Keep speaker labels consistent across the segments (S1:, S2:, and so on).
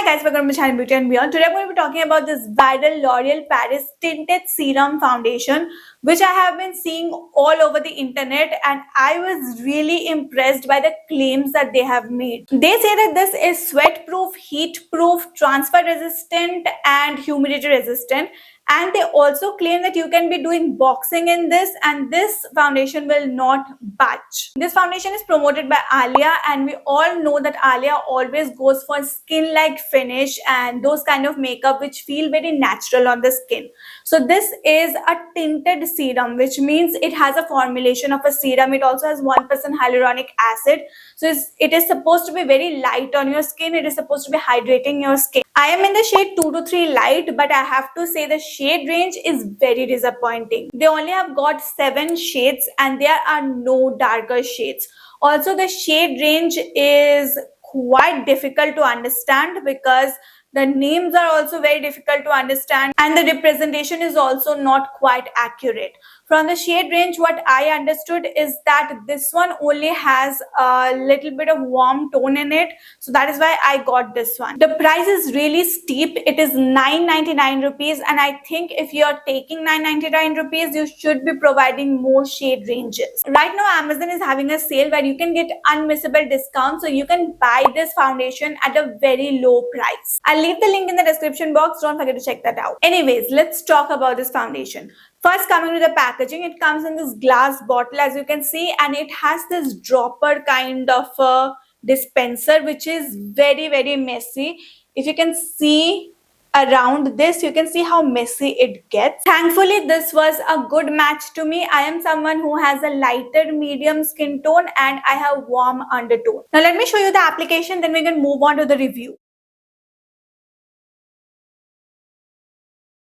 S1: Hi guys, welcome to my channel Beauty and Beyond. Today I'm going to be talking about this viral L'Oreal Paris Tinted Serum Foundation, which I have been seeing all over the internet, and I was really impressed by the claims that they have made. They say that this is sweat proof, heat proof, transfer resistant and humidity resistant, and they also claim that you can be doing boxing in this and this foundation will not budge. This foundation is promoted by Alia, and we all know that Alia always goes for skin like finish and those kind of makeup which feel very natural on the skin. So this is a tinted serum, which means it has a formulation of a serum. It also has 1% hyaluronic acid, so it is supposed to be very light on your skin. It is supposed to be hydrating your skin. I am in the shade 2 to 3 light, but I have to say the shade range is very disappointing. They only have got 7 shades and there are no darker shades. Also, the shade range is quite difficult to understand because the names are also very difficult to understand and the representation is also not quite accurate. From the shade range, what I understood is that this one only has a little bit of warm tone in it. So that is why I got this one. The price is really steep. It is 999 rupees, and I think if you are taking 999 rupees, you should be providing more shade ranges. Right now, Amazon is having a sale where you can get unmissable discounts. So you can buy this foundation at a very low price. I'll leave the link in the description box. Don't forget to check that out. Anyways, let's talk about this foundation. First, coming to the packaging, it comes in this glass bottle, as you can see, and it has this dropper kind of a dispenser, which is very messy. If you can see around this, you can see how messy it gets. Thankfully, this was a good match to me. I am someone who has a lighter medium skin tone and I have warm undertone. Now let me show you the application, then we can move on to the review.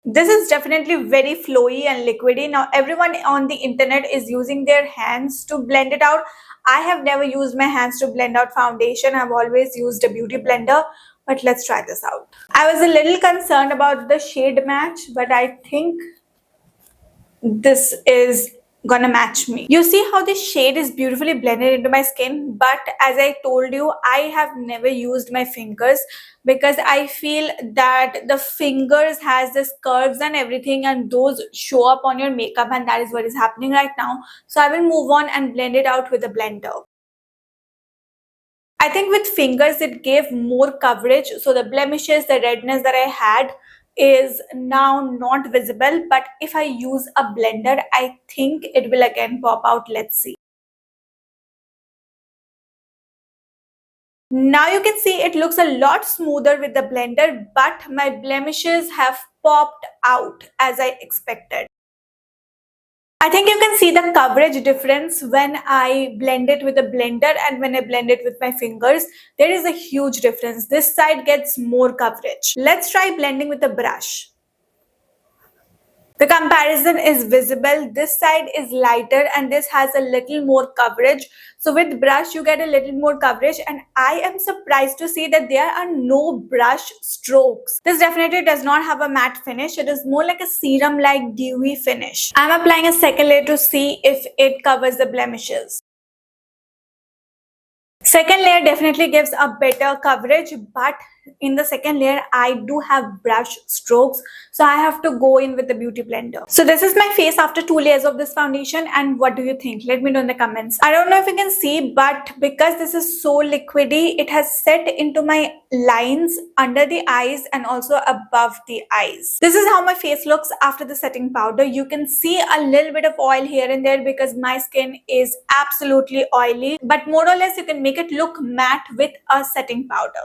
S1: This is definitely very flowy and liquidy. Now everyone on the internet is using their hands to blend it out. I have never used my hands to blend out foundation. I've always used a beauty blender, but let's try this out. I was a little concerned about the shade match, but I think this is gonna match me. You see how this shade is beautifully blended into my skin, but as I told you, I have never used my fingers because I feel that the fingers has this curves and everything, and those show up on your makeup, and that is what is happening right now. So I will move on and blend it out with a blender. I think with fingers it gave more coverage, so the blemishes, the redness that I had is now not visible, but if I use a blender, I think it will again pop out. Let's see. Now you can see it looks a lot smoother with the blender, but my blemishes have popped out as I expected. I think you can see the coverage difference when I blend it with a blender and when I blend it with my fingers. There is a huge difference. This side gets more coverage. Let's try blending with a brush. The comparison is visible. This side is lighter and this has a little more coverage. So with brush, you get a little more coverage, and I am surprised to see that there are no brush strokes. This definitely does not have a matte finish. It is more like a serum-like dewy finish. I'm applying a second layer to see if it covers the blemishes. Second layer definitely gives a better coverage, but in the second layer I do have brush strokes, so I have to go in with the beauty blender. So this is my face after 2 layers of this foundation, and what do you think? Let me know in the comments. I don't know if you can see, but because this is so liquidy, it has set into my lines under the eyes and also above the eyes. This is how my face looks after the setting powder. You can see a little bit of oil here and there because my skin is absolutely oily, but more or less you can make it look matte with a setting powder.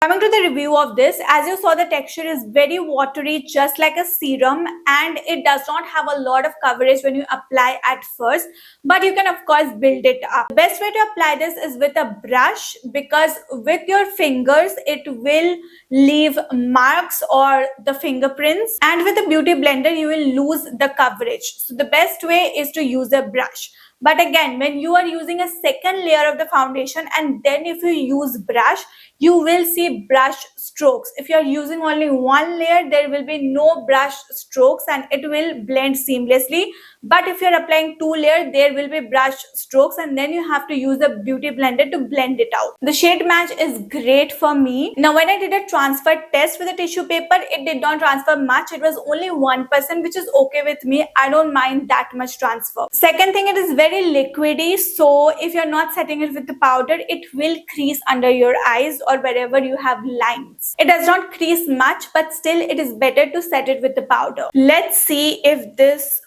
S1: Coming to the review of this, as you saw, the texture is very watery, just like a serum, and it does not have a lot of coverage when you apply at first, but you can of course build it up. The best way to apply this is with a brush, because with your fingers it will leave marks or the fingerprints, and with a beauty blender you will lose the coverage. So the best way is to use a brush. But again, when you are using a second layer of the foundation and then if you use brush, you will see brush strokes. If you are using only one layer, there will be no brush strokes and it will blend seamlessly. But if you're applying 2 layer, there will be brush strokes, and then you have to use a beauty blender to blend it out. The shade match is great for me. Now when I did a transfer test with a tissue paper, it did not transfer much. It was only 1%, which is okay with me. I don't mind that much transfer. Second thing, it is very liquidy, so if you're not setting it with the powder, it will crease under your eyes or wherever you have lines. It does not crease much, but still it is better to set it with the powder. Let's see if this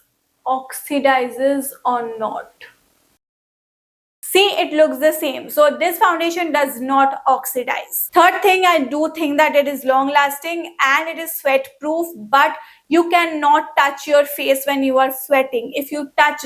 S1: oxidizes or not. See, it looks the same. So this foundation does not oxidize. Third thing, I do think that it is long lasting and it is sweat proof, but you cannot touch your face when you are sweating. If you touch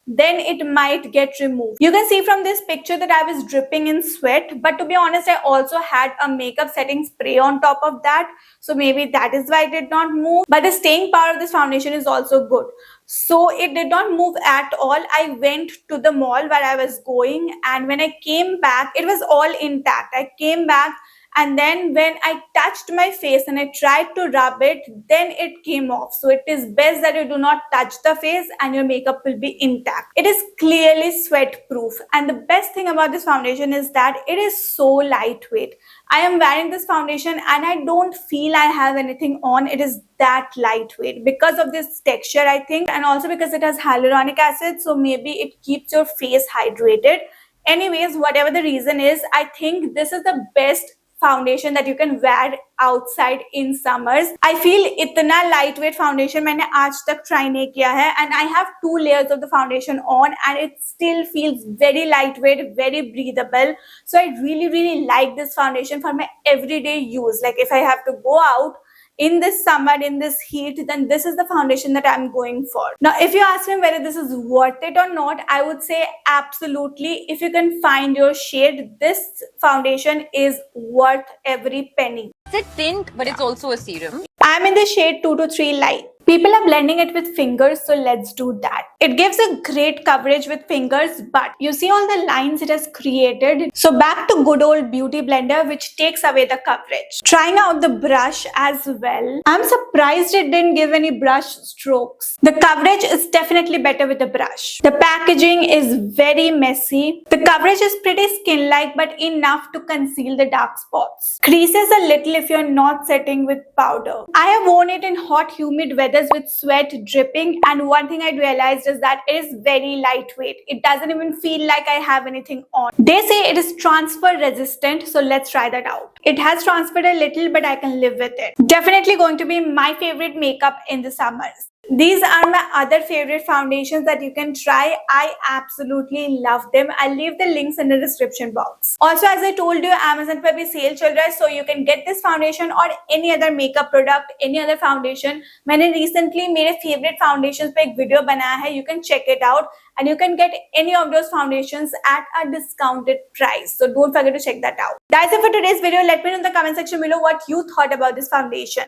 S1: then it might get removed. You can see from this picture that I was dripping in sweat, but to be honest, I also had a makeup setting spray on top of that, so maybe that is why it did not move. But the staying power of this foundation is also good, so it did not move at all. I went to the mall where I was going, and when I came back, it was all intact. I came back, and then when I touched my face and I tried to rub it, then it came off. So it is best that you do not touch the face and your makeup will be intact. It is clearly sweat proof, and the best thing about this foundation is that it is so lightweight. I am wearing this foundation and I don't feel I have anything on. It is that lightweight because of this texture, I think, and also because it has hyaluronic acid, so maybe it keeps your face hydrated. Anyways, whatever the reason is, I think this is the best foundation that you can wear outside in summers. I feel इतना lightweight foundation मैंने आज तक try नहीं किया है, and I have 2 layers of the foundation on and it still feels very lightweight, very breathable. So I really like this foundation for my everyday use. Like if I have to go out in this summer, in this heat, then this is the foundation that I'm going for. Now, if you ask me whether this is worth it or not, I would say absolutely. If you can find your shade, this foundation is worth every penny.
S2: It's a tint, but it's also a serum.
S1: I'm in the shade 2 to 3 light. People are blending it with fingers, so let's do that. It gives a great coverage with fingers, but you see all the lines it has created. So back to good old beauty blender, which takes away the coverage. Trying out the brush as well. I'm surprised it didn't give any brush strokes. The coverage is definitely better with the brush. The packaging is very messy. The coverage is pretty skin-like, but enough to conceal the dark spots. Creases a little if you're not setting with powder. I have worn it in hot, humid weather with sweat dripping, and one thing I realized is that it is very lightweight. It doesn't even feel like I have anything on. They say it is transfer resistant, so let's try that out. It has transferred a little, but I can live with it. Definitely going to be my favorite makeup in the summers. These are my other favorite foundations that you can try. I absolutely love them. I'll leave the links in the description box. Also, as I told you, Amazon पे भी sale चल रहा है, so you can get this foundation or any other makeup product, any other foundation. मैंने recently मेरे favorite foundations पे एक video बनाया है. You can check it out and you can get any of those foundations at a discounted price. So don't forget to check that out. That's it for today's video. Let me know in the comment section below what you thought about this foundation.